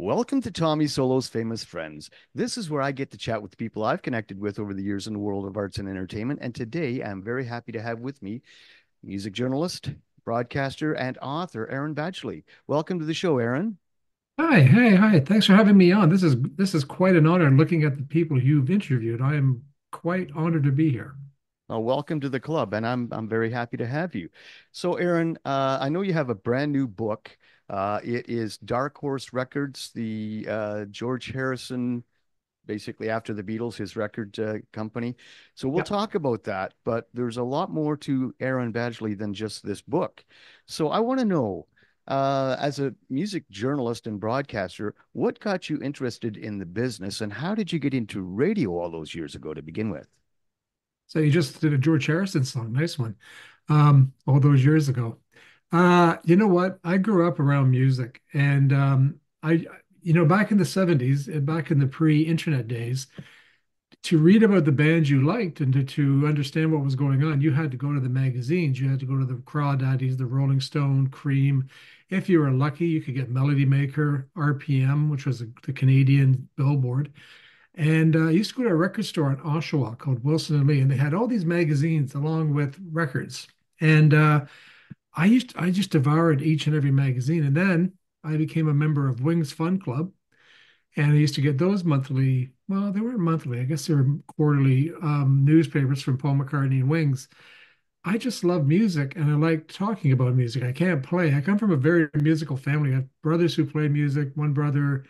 Welcome to Tommy Solo's Famous Friends. This is where I get to chat with people I've connected with over the years in the world of arts and entertainment. And today I'm very happy to have with me music journalist, broadcaster, and author Aaron Badgley. Welcome to the show, Aaron. Hi, hey, hi. Thanks for having me on. This is quite an honor looking at the people you've interviewed. I am quite honored to be here. Welcome to the club, and I'm very happy to have you. So, Aaron, I know you have a brand new book. It is Dark Horse Records, the George Harrison basically after the Beatles, his record company. So we'll Yeah. talk about that, but there's a lot more to Aaron Badgley than just this book. So I want to know, as a music journalist and broadcaster, what got you interested in the business and how did you get into radio all those years ago to begin with? So you just did a George Harrison song. Nice one. All those years ago. You know what? I grew up around music and back in the 70s, back in the pre-internet days, to read about the bands you liked and to understand what was going on, you had to go to the magazines. You had to go to the Crawdaddies, the Rolling Stone, Cream. If you were lucky, you could get Melody Maker, RPM, which was the Canadian Billboard. And I used to go to a record store in Oshawa called Wilson and Lee, and they had all these magazines along with records. And I just devoured each and every magazine. And then I became a member of Wings Fun Club, and I used to get those monthly. Well, they weren't monthly. I guess they were quarterly newspapers from Paul McCartney and Wings. I just love music and I like talking about music. I can't play. I come from a very musical family. I have brothers who play music. One brother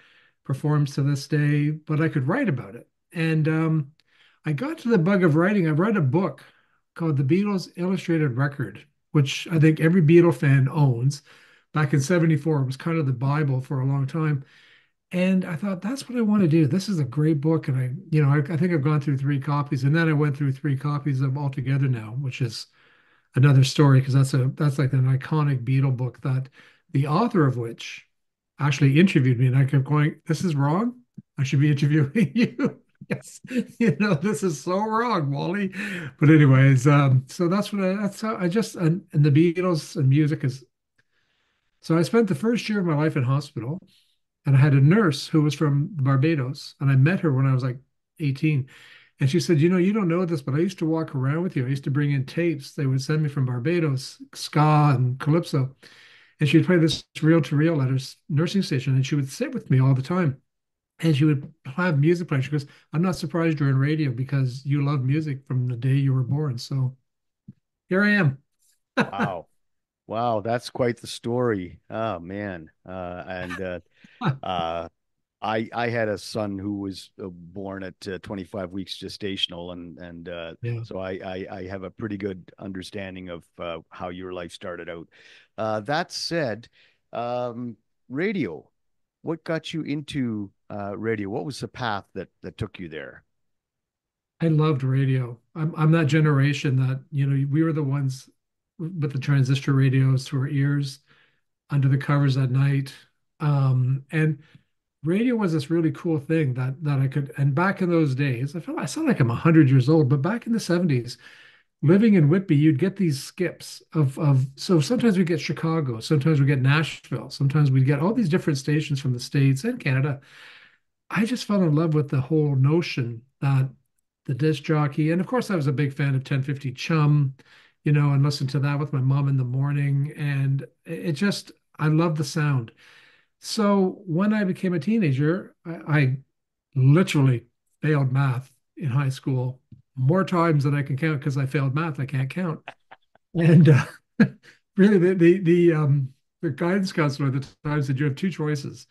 performs to this day, but I could write about it. And I got to the bug of writing. I read a book called The Beatles Illustrated Record, which I think every Beatle fan owns. Back in 74, it was kind of the Bible for a long time. And I thought, that's what I want to do. This is a great book. And I think I've gone through three copies. And then I went through three copies of Altogether Now, which is another story because that's like an iconic Beatle book that the author of which actually interviewed me. And I kept going, this is wrong. I should be interviewing you. Yes. This is so wrong, Wally. But anyways, so that's how I just, and the Beatles and music is, so I spent the first year of my life in hospital. And I had a nurse who was from Barbados, and I met her when I was like 18. And she said, you don't know this, but I used to walk around with you. I used to bring in tapes. They would send me from Barbados, ska and calypso. And she would play this reel to reel at her nursing station, and she would sit with me all the time. And she would have music playing. She goes, I'm not surprised you're in radio because you love music from the day you were born. So here I am. Wow. Wow, that's quite the story. Oh man. Uh I had a son who was born at 25 weeks gestational, and Yeah. so I have a pretty good understanding of how your life started out. That said, um, radio. What got you into radio? What was the path that took you there? I loved radio. I'm that generation that, we were the ones with the transistor radios to our ears under the covers at night. And radio was this really cool thing that I could, and back in those days, I sound like I'm 100 years old, but back in the 70s, living in Whitby, you'd get these skips so sometimes we get Chicago, sometimes we get Nashville, sometimes we get all these different stations from the States and Canada. I just fell in love with the whole notion that the disc jockey, and of course, I was a big fan of 1050 Chum, and listened to that with my mom in the morning. And it just, I love the sound. So when I became a teenager, I literally failed math in high school more times than I can count because I failed math. I can't count. And really, the guidance counselor at the time said you have two choices: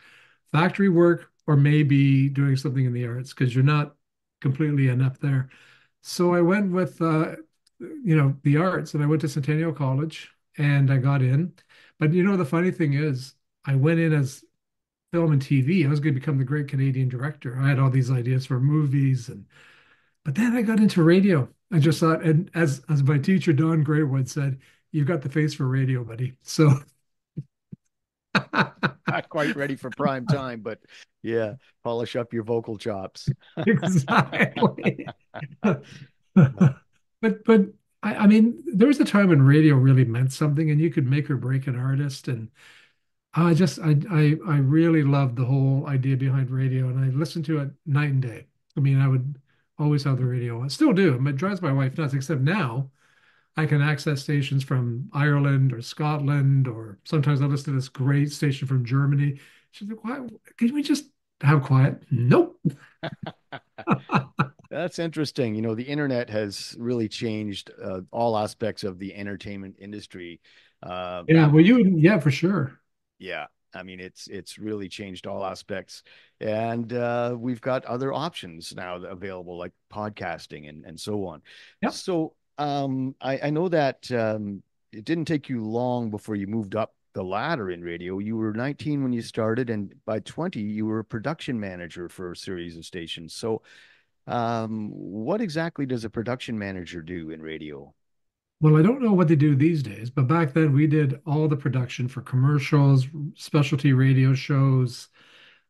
factory work or maybe doing something in the arts because you're not completely inept there. So I went with the arts, and I went to Centennial College and I got in. But the funny thing is, I went in as film and TV. I was going to become the great Canadian director. I had all these ideas for movies, and but then I got into radio. I just thought, and as my teacher Don Graywood said, "You've got the face for radio, buddy." So Not quite ready for prime time, but yeah, polish up your vocal chops. exactly. But I mean, there was a time when radio really meant something, and you could make or break an artist. And I really loved the whole idea behind radio, and I listened to it night and day. I mean, I would always have the radio on. Still do. It drives my wife nuts, except now I can access stations from Ireland or Scotland, or sometimes I listen to this great station from Germany. She's like, why can we just have quiet? Nope. That's interesting. The internet has really changed all aspects of the entertainment industry. Yeah, Back, well, yeah, for sure. yeah, I mean it's really changed all aspects, and we've got other options now available like podcasting and so on. Yep. So I know that it didn't take you long before you moved up the ladder in radio. You were 19 when you started, and by 20 you were a production manager for a series of stations. So what exactly does a production manager do in radio? Well, I don't know what they do these days, but back then we did all the production for commercials, specialty radio shows.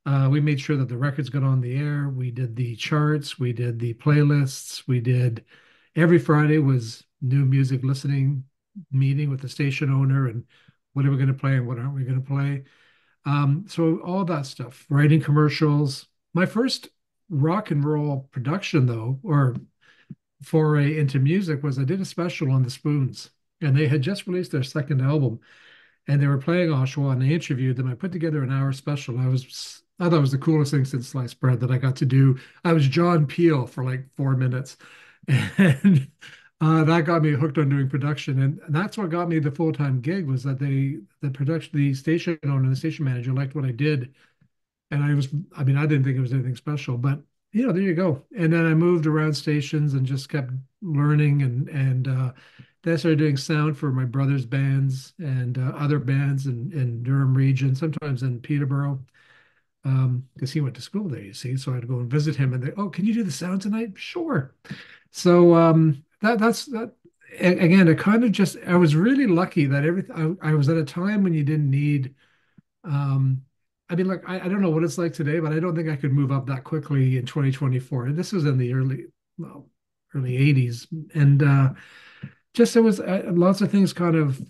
We made sure that the records got on the air. We did the charts. We did the playlists. We did every Friday was new music listening meeting with the station owner and what are we going to play and what aren't we going to play. So all that stuff, writing commercials. My first rock and roll production, though, or foray into music was I did a special on the Spoons, and they had just released their second album, and they were playing Oshawa, and I interviewed them. I put together an hour special. I thought it was the coolest thing since sliced bread that I got to do. I was John Peel for like 4 minutes, and that got me hooked on doing production, and that's what got me the full time gig. Was that the station owner, the station manager liked what I did, and I mean, I didn't think it was anything special, but there you go. And then I moved around stations and just kept learning, and then I started doing sound for my brother's bands and other bands in Durham region, sometimes in Peterborough, because he went to school there, you see. So I'd go and visit him, and oh, can you do the sound tonight? Sure. So that's that. Again, it kind of just I was really lucky that everything I was at a time when you didn't need um, I mean, like, I don't know what it's like today, but I don't think I could move up that quickly in 2024. And this was in the well, early 80s. And just there was lots of things kind of,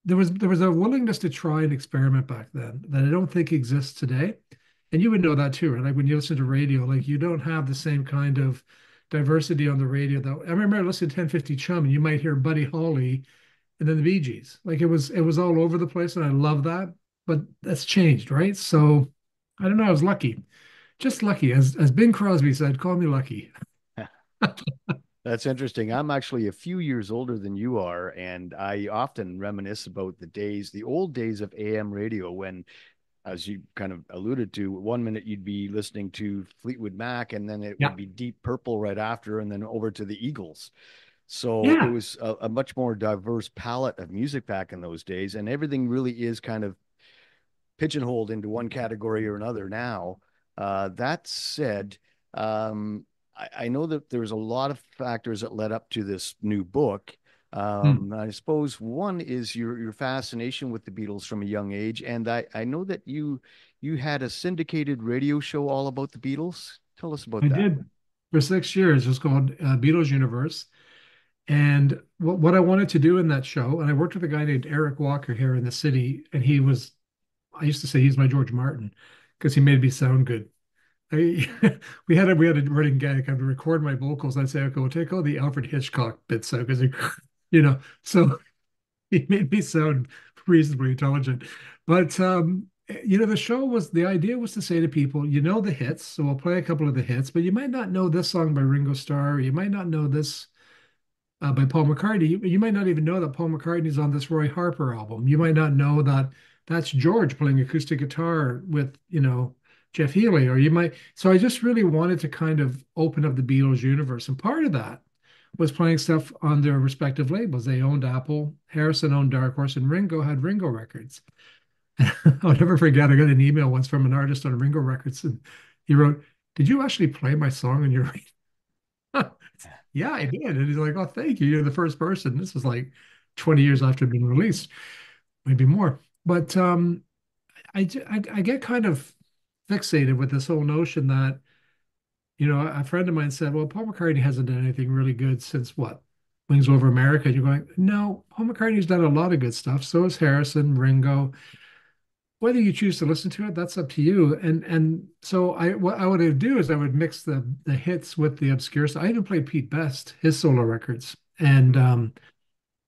there was a willingness to try and experiment back then that I don't think exists today. And you would know that too, right? Like when you listen to radio, like you don't have the same kind of diversity on the radio. Though I remember listening to 1050 Chum, and you might hear Buddy Holly and then the Bee Gees. Like it was all over the place, and I love that. But that's changed, right? So I don't know. I was lucky, just lucky, as Bing Crosby said, "Call me lucky." That's interesting. I'm actually a few years older than you are, and I often reminisce about the old days of AM radio when, as you kind of alluded to, one minute you'd be listening to Fleetwood Mac, and then it would Yeah, be Deep Purple right after, and then over to the Eagles. So it yeah. was a much more diverse palette of music back in those days, and everything really is kind of pigeonholed into one category or another now. That said, I know that there's a lot of factors that led up to this new book. Hmm. I suppose one is your fascination with the Beatles from a young age, and I know that you had a syndicated radio show all about the Beatles. Tell us about I that. did for 6 years. It was called Beatles Universe, and what I wanted to do in that show, and I worked with a guy named Eric Walker here in the city, and I used to say he's my George Martin because he made me sound good. I, we had a running gag. I would record my vocals. I'd say, okay, we'll take all the Alfred Hitchcock bits out because, so he made me sound reasonably intelligent. But the idea was to say to people, the hits, so we'll play a couple of the hits, but you might not know this song by Ringo Starr. Or you might not know this by Paul McCartney. You might not even know that Paul McCartney's on this Roy Harper album. You might not know that that's George playing acoustic guitar with, Jeff Healey, or you might. So I just really wanted to kind of open up the Beatles universe. And part of that was playing stuff on their respective labels. They owned Apple, Harrison owned Dark Horse, and Ringo had Ringo Records. I'll never forget, I got an email once from an artist on Ringo Records, and he wrote, "Did you actually play my song on your radio?" Yeah, I did. And he's like, "Oh, thank you. You're the first person." This was like 20 years after it had been released, maybe more. But I get kind of fixated with this whole notion that, a friend of mine said, "Well, Paul McCartney hasn't done anything really good since what? Wings Over America." And you're going, "No, Paul McCartney's done a lot of good stuff. So has Harrison, Ringo." whether you choose to listen to it, that's up to you. And so what I would do is I would mix the hits with the obscure stuff. I even played Pete Best, his solo records. And Hmm.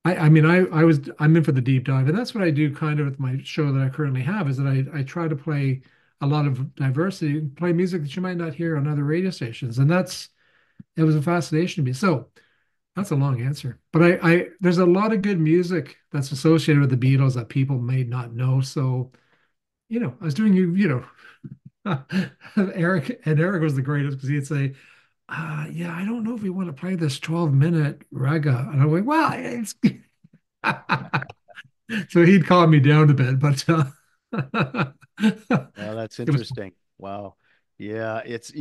I mean I'm in for the deep dive, and that's what I do kind of with my show that I currently have, is that I try to play a lot of diversity, play music that you might not hear on other radio stations. And it was a fascination to me. So that's a long answer. But I there's a lot of good music that's associated with the Beatles that people may not know. So, I was doing Eric was the greatest because he'd say, yeah, I don't know if we want to play this 12-minute raga. And I'm like, well, it's so he'd calm me down a bit, but Well, that's it was interesting. Wow. Yeah, it's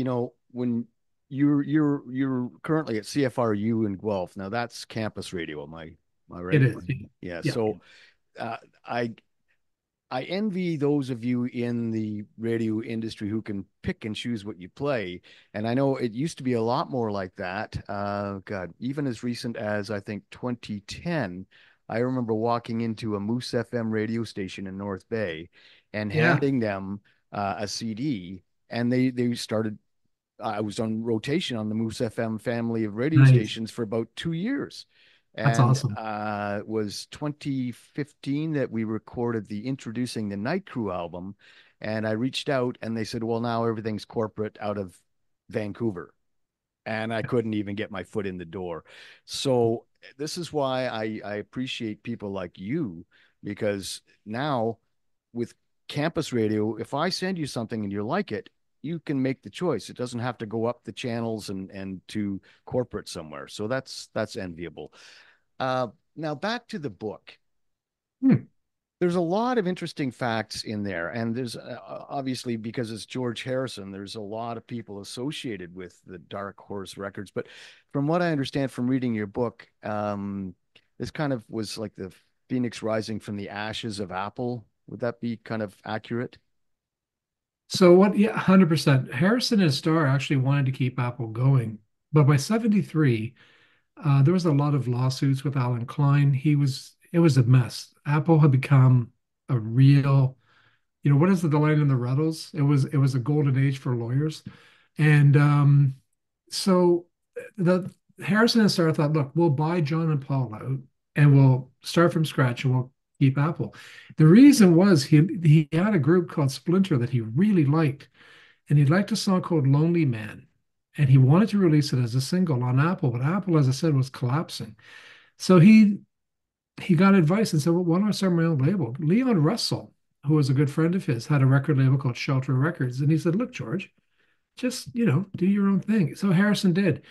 when you're currently at CFRU in Guelph. Now that's campus radio, am I it right? is. Yeah, Yeah. so uh, I I envy those of you in the radio industry who can pick and choose what you play. And I know it used to be a lot more like that. God, even as recent as I think 2010, I remember walking into a Moose FM radio station in North Bay and Yeah. handing them a CD, and they started. I was on rotation on the Moose FM family of radio Nice. stations for about 2 years. That's And awesome. it was 2015 that we recorded the Introducing the Night Crew album. And I reached out and they said, well, now everything's corporate out of Vancouver. And I couldn't even get my foot in the door. So this is why I appreciate people like you, because now with campus radio, if I send you something and you like it, you can make the choice. It doesn't have to go up the channels and to corporate somewhere. So that's enviable. Now back to the book. Hmm. There's a lot of interesting facts in there, and there's obviously because it's George Harrison, there's a lot of people associated with the Dark Horse Records. But from what I understand from reading your book, this kind of was like the phoenix rising from the ashes of Apple. Would that be kind of accurate? So what? Yeah, 100%. Harrison and Starr actually wanted to keep Apple going, but by 73, there was a lot of lawsuits with Alan Klein. It was a mess. Apple had become a real, what is the line in the Rebels? It was a golden age for lawyers. And so the Harrison and Starr thought, look, we'll buy John and Paul out and we'll start from scratch and we'll keep Apple. The reason was he had a group called Splinter that he really liked, and he liked a song called Lonely Man. And he wanted to release it as a single on Apple, but Apple, as I said, was collapsing. So he got advice and said, well, why don't I start my own label? Leon Russell, who was a good friend of his, had a record label called Shelter Records. And he said, look, George, just, do your own thing. So Harrison did.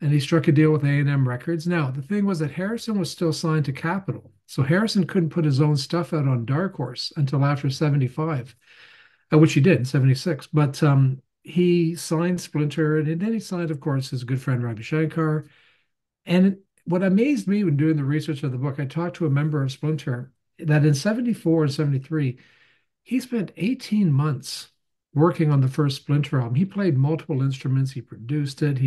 And he struck a deal with A&M Records. Now, the thing was that Harrison was still signed to Capitol. So Harrison couldn't put his own stuff out on Dark Horse until after 75, which he did in 76. But he signed Splinter, and then he signed, of course, his good friend Ravi Shankar. And what amazed me when doing the research of the book, I talked to a member of Splinter that in 74 and 73, he spent 18 months working on the first Splinter album. He played multiple instruments, he produced it,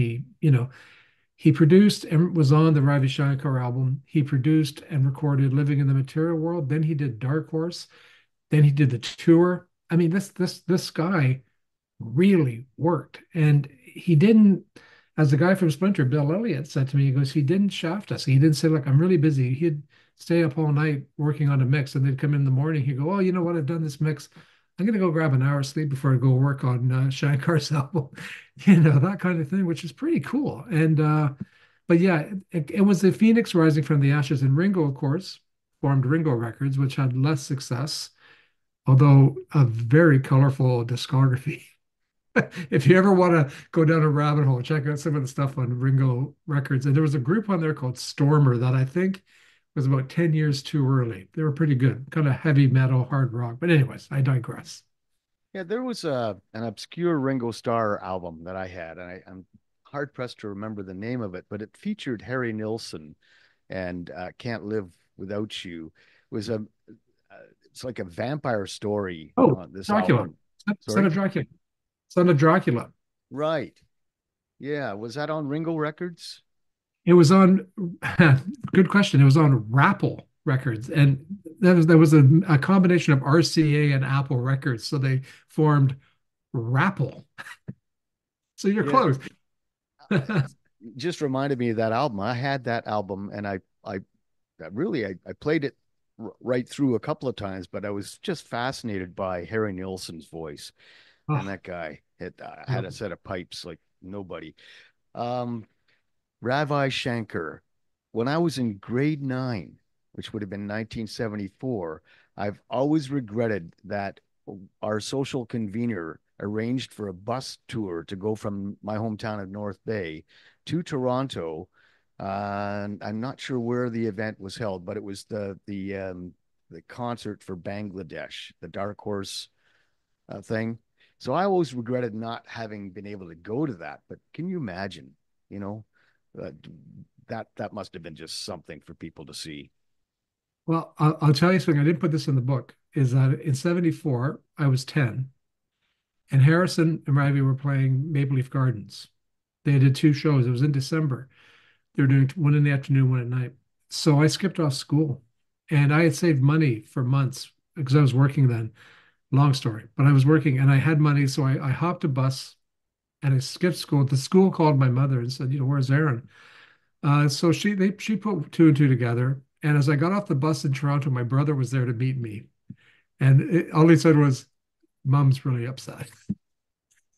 he produced and was on the Ravi Shankar album. He produced and recorded Living in the Material World. Then he did Dark Horse. Then he did the tour. I mean, this guy really worked. And he didn't, as the guy from Splinter, Bill Elliott, said to me, he goes, he didn't shaft us. He didn't say, look, I'm really busy. He'd stay up all night working on a mix, and they'd come in the morning. He'd go, oh, you know what? I've done this mix. I'm going to go grab an hour's sleep before I go work on Shankar's album, that kind of thing, which is pretty cool. And, but yeah, it was the Phoenix rising from the ashes. And Ringo, of course, formed Ringo Records, which had less success, although a very colorful discography. If you ever want to go down a rabbit hole, check out some of the stuff on Ringo Records. And there was a group on there called Stormer that I think was about 10 years too early. They were pretty good, kind of heavy metal, hard rock. But anyways, I digress. Yeah, there was an obscure Ringo Starr album that I had, and I'm hard pressed to remember the name of it, but it featured Harry Nilsson and Can't Live Without You. It was it's like a vampire story Oh, on this Dracula, album. Son Sorry? of Dracula, Son of Dracula. Right. Yeah. Was that on Ringo Records? It was on, good question. It was on Rapple. Records, and there was a combination of RCA and Apple Records, so they formed Rapple. So you're Yeah, close. just reminded me of that album. I had that album, and I played it right through a couple of times, but I was just fascinated by Harry Nilsson's voice, and Oh, that guy had a love set of pipes like nobody. Um, Ravi Shankar. When I was in grade nine, which would have been 1974, I've always regretted that our social convener arranged for a bus tour to go from my hometown of North Bay to Toronto. And I'm not sure where the event was held, but it was the concert for Bangladesh, the Dark Horse thing. So I always regretted not having been able to go to that. But can you imagine, you know, uh, that must have been just something for people to see. Well, I'll tell you something. I didn't put this in the book. Is that in '74 I was 10, and Harrison and Ravi were playing Maple Leaf Gardens. They did two shows. It was in December. They were doing one in the afternoon, one at night. So I skipped off school, and I had saved money for months because I was working then. Long story, but I was working and I had money, so I hopped a bus and I skipped school. The school called my mother and said, "Where's Aaron?" So she put two and two together. And as I got off the bus in Toronto, my brother was there to meet me, and all he said was, "Mom's really upset."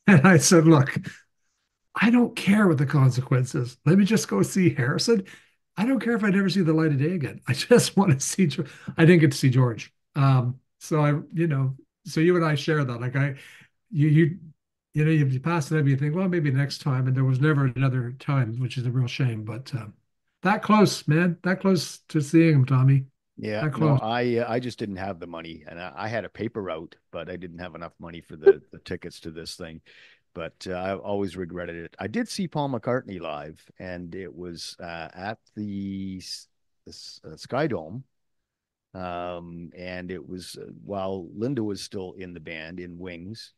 And I said, "Look, I don't care what the consequences. Let me just go see Harrison. I don't care if I never see the light of day again. I just want to see. I didn't get to see George. So so you and I share that. Like you, you, you pass them, you think, well, maybe next time, and there was never another time, which is a real shame. But that close, man, that close to seeing him, Tommy. Yeah, That no, close. I just didn't have the money, and I had a paper route, but I didn't have enough money for the tickets to this thing. But I always regretted it. I did see Paul McCartney live, and it was at the Sky Dome, and it was while Linda was still in the band in Wings,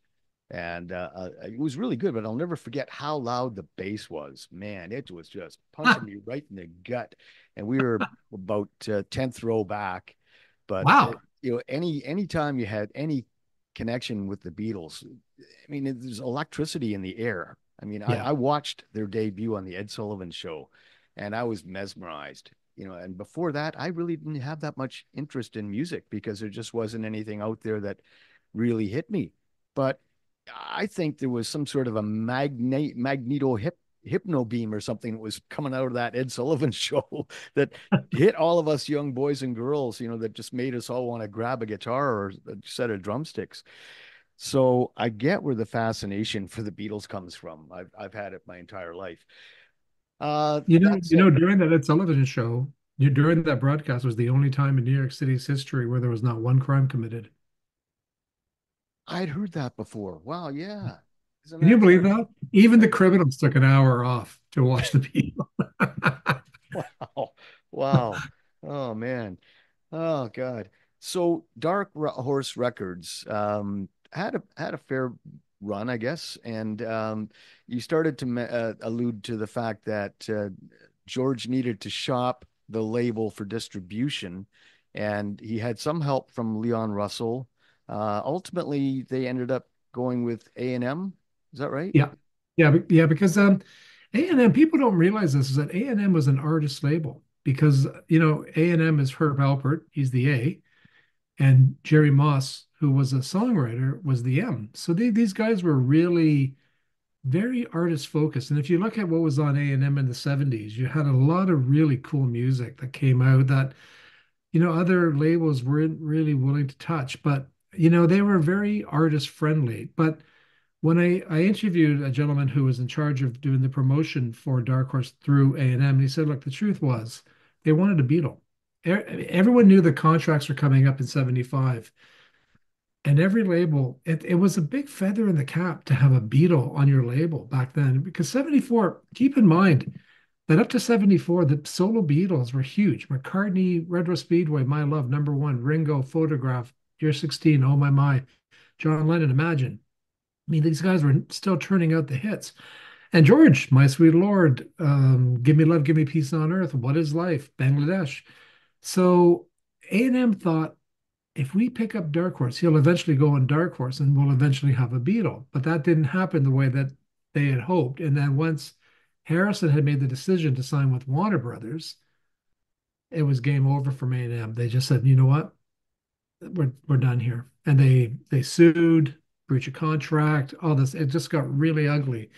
and it was really good. But I'll never forget how loud the bass was. Man, it was just punching Ah, me right in the gut. And we were about 10th row back, but wow. any time you had any connection with the Beatles, I mean, there's electricity in the air. I mean, Yeah. I watched their debut on the Ed Sullivan Show, and I was mesmerized. And before that, I really didn't have that much interest in music because there just wasn't anything out there that really hit me. But I think there was some sort of a magneto hypno beam or something that was coming out of that Ed Sullivan show that hit all of us young boys and girls, that just made us all want to grab a guitar or a set of drumsticks. So I get where the fascination for the Beatles comes from. I've had it my entire life. That said, During that Ed Sullivan show, during that broadcast was the only time in New York City's history where there was not one crime committed. I'd heard that before. Wow, yeah. Isn't Can you that believe that? Even the that's criminals took an hour off to watch the Beatles. wow. Wow. Oh man. Oh God. So Horse Records had a fair run, I guess, and you started to allude to the fact that George needed to shop the label for distribution, and he had some help from Leon Russell. Ultimately, they ended up going with A&M. Is that right? Yeah, yeah, because A&M, people don't realize this is that A&M was an artist label because A&M is Herb Alpert, he's the A, and Jerry Moss, who was a songwriter, was the M. So these guys were really very artist focused. And if you look at what was on A&M in the '70s, you had a lot of really cool music that came out that other labels weren't really willing to touch, but they were very artist friendly. But when I interviewed a gentleman who was in charge of doing the promotion for Dark Horse through A&M, he said, look, the truth was they wanted a Beatle. Everyone knew the contracts were coming up in '75. And every label, it was a big feather in the cap to have a Beatle on your label back then. Because '74, keep in mind that up to '74, the solo Beatles were huge. McCartney, Retro Speedway, My Love, number one, Ringo, Photograph, Year 16, Oh My My, John Lennon, Imagine. I mean, these guys were still turning out the hits. And George, My Sweet Lord, Give Me Love, Give Me Peace on Earth, What is Life, Bangladesh. So A&M thought if we pick up Dark Horse, he'll eventually go on Dark Horse and we'll eventually have a Beatle. But that didn't happen the way that they had hoped. And then once Harrison had made the decision to sign with Warner Brothers, it was game over from A&M. They just said, you know what, we're done here, and they sued, breach of contract, all this. It just got really ugly.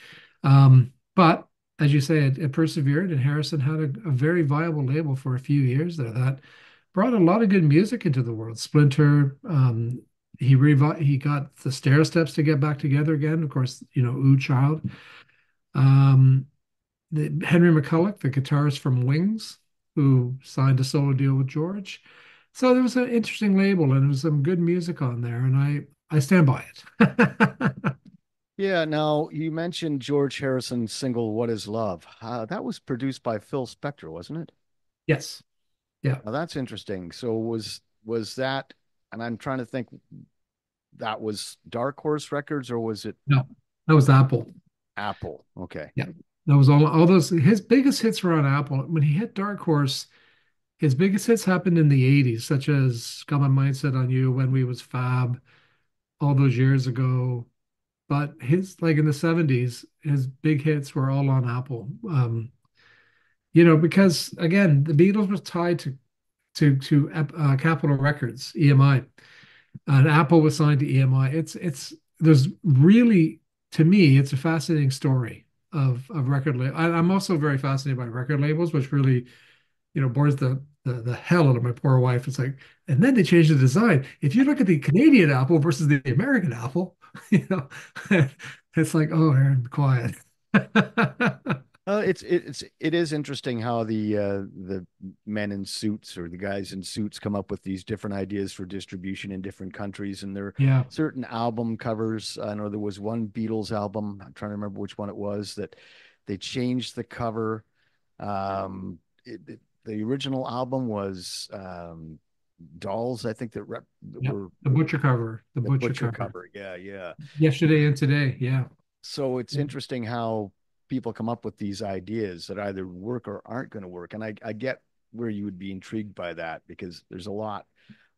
But as you say, it persevered, and Harrison had a very viable label for a few years there that brought a lot of good music into the world. Splinter, he got the Stair Steps to get back together again. Of course, Ooh Child. Um, Henry McCulloch, the guitarist from Wings, who signed a solo deal with George. So there was an interesting label and there was some good music on there, and I stand by it. Yeah, now you mentioned George Harrison's single "What Is Love." That was produced by Phil Spector, wasn't it? Yes. Yeah. Now that's interesting. So was that, and I'm trying to think, that was Dark Horse Records or was it No, that was Apple. Apple? Okay. Yeah. That was all those his biggest hits were on Apple. When he hit Dark Horse, his biggest hits happened in the 80s, such as Got My Mindset on You, When We Was Fab, all those years ago. But his like in the 70s, his big hits were all on Apple. Because again, the Beatles was tied to Capitol Records, EMI, and Apple was signed to EMI. There's really, to me, it's a fascinating story of record label. I'm also very fascinated by record labels, which really, bores the hell out of my poor wife. It's like, and then they changed the design. If you look at the Canadian Apple versus the American Apple, you know, it's like, oh, Aaron, be quiet. It is interesting how the men in suits or the guys in suits come up with these different ideas for distribution in different countries, and there are Yeah, certain album covers. I know there was one Beatles album. I'm trying to remember which one it was that they changed the cover. The original album was Dolls, I think that yeah. The were butcher cover, the the butcher Butcher cover. cover. Yeah, yeah. Yesterday and today. Yeah. So it's interesting how people come up with these ideas that either work or aren't going to work. And I get where you would be intrigued by that because there's a lot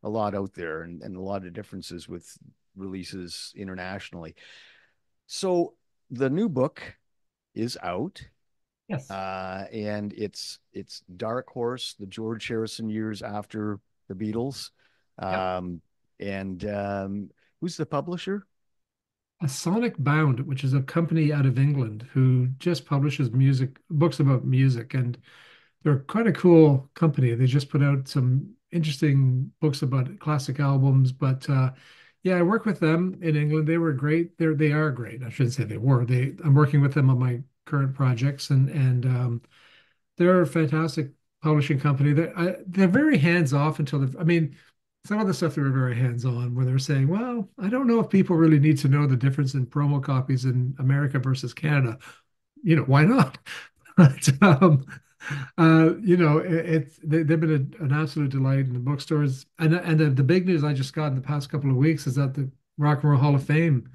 out there and a lot of differences with releases internationally. So the new book is out. Yes. And it's Dark Horse, the George Harrison years after the Beatles. Yep. Um, and who's the publisher? A Sonic Bound, which is a company out of England who just publishes music books about music, and they're quite a cool company. They just put out some interesting books about classic albums. But yeah, I work with them in England. They were great. They are great. I shouldn't say they were. I'm working with them on my current projects, and they're a fantastic publishing company. They're very hands off until I mean, some of the stuff they were very hands on, where they're saying, "Well, I don't know if people really need to know the difference in promo copies in America versus Canada. Why not?" But they've been an absolute delight in the bookstores. And the big news I just got in the past couple of weeks is that the Rock and Roll Hall of Fame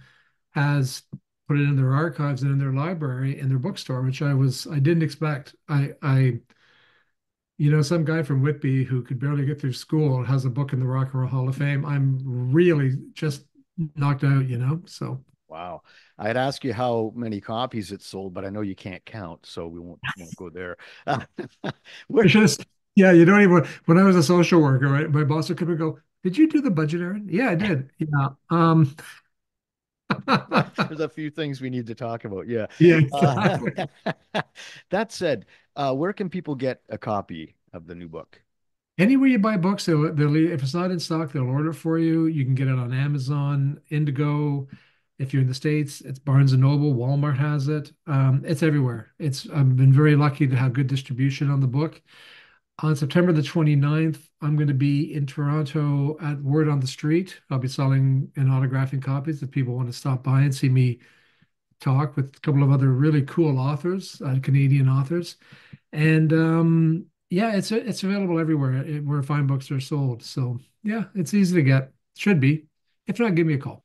has put it in their archives and in their library in their bookstore, which I didn't expect. Some guy from Whitby who could barely get through school has a book in the Rock and Roll Hall of Fame. I'm really just knocked out. So Wow. I'd ask you how many copies it sold, but I know you can't count, so we won't go there. I Where should have, yeah, you don't even, when I was a social worker, right? My boss would come and go, "Did you do the budget, Aaron?" Yeah, I did. Yeah. there's a few things we need to talk about. Yeah. Yeah, Uh, exactly. that said, where can people get a copy of the new book? Anywhere you buy books, if it's not in stock, they'll order it for you. You can get it on Amazon, Indigo. If you're in the States, it's Barnes and Noble. Walmart has it. It's everywhere. I've been very lucky to have good distribution on the book. On September the 29th, I'm going to be in Toronto at Word on the Street. I'll be selling and autographing copies if people want to stop by and see me talk with a couple of other really cool authors, Canadian authors. And yeah, it's available everywhere where fine books are sold. So yeah, it's easy to get. Should be. If not, give me a call.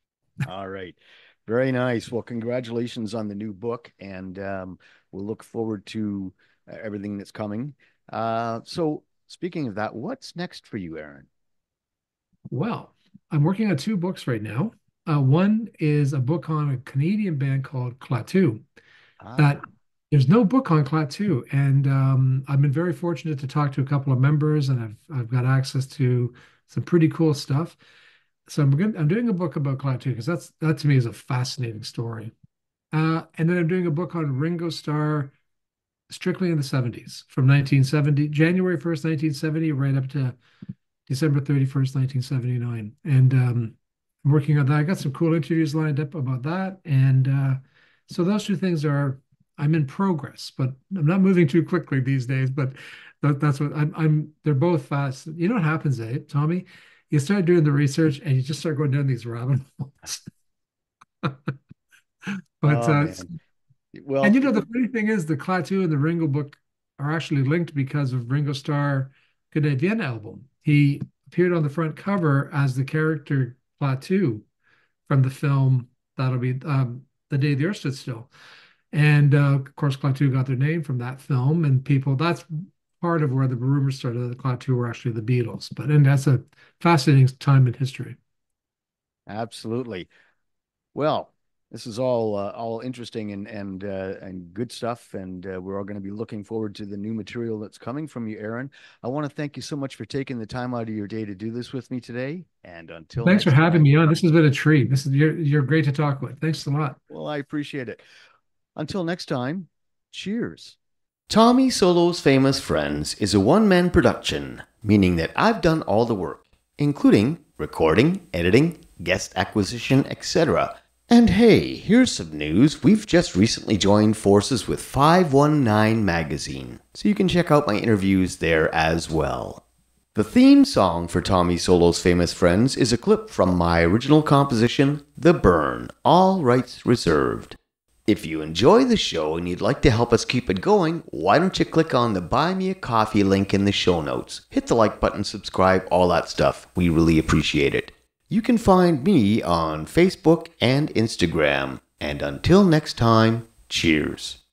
All right. Very nice. Well, congratulations on the new book, and we'll look forward to everything that's coming. So, speaking of that, what's next for you, Aaron? Well, I'm working on two books right now. One is a book on a Canadian band called Klaatu. Ah, That there's no book on Klaatu, and I've been very fortunate to talk to a couple of members, and I've got access to some pretty cool stuff. So I'm doing a book about Klaatu because that to me is a fascinating story. And then I'm doing a book on Ringo Starr strictly in the 70s, from 1970, January 1st, 1970, right up to December 31st, 1979. And I'm working on that. I got some cool interviews lined up about that. And so those two things I'm in progress, but I'm not moving too quickly these days. But that's what they're both fast. You know what happens, Tommy? You start doing the research and you just start going down these rabbit holes. But oh man. and Well, you know, the funny thing is the Klaatu and the Ringo book are actually linked because of Ringo Starr Good Day Vienna album. He appeared on the front cover as the character Klaatu from the film that'll be The Day the Earth Stood Still. And of course, Klaatu got their name from that film, and people that's part of where the rumors started that the Klaatu were actually the Beatles. And that's a fascinating time in history. absolutely. Well, this is all interesting and good stuff, and we're all going to be looking forward to the new material that's coming from you, Aaron. I want to thank you so much for taking the time out of your day to do this with me today. And until Thanks for next having time, me on. This has been a treat. You're great to talk with. Thanks a lot. well, I appreciate it. Until next time, cheers. Tommy Solo's Famous Friends is a one-man production, meaning that I've done all the work, including recording, editing, guest acquisition, etc. And hey, here's some news. We've just recently joined forces with 519 Magazine, so you can check out my interviews there as well. The theme song for Tommy Solo's Famous Friends is a clip from my original composition, The Burn, all rights reserved. If you enjoy the show and you'd like to help us keep it going, why don't you click on the Buy Me a Coffee link in the show notes. Hit the like button, subscribe, all that stuff. We really appreciate it. You can find me on Facebook and Instagram. And until next time, cheers.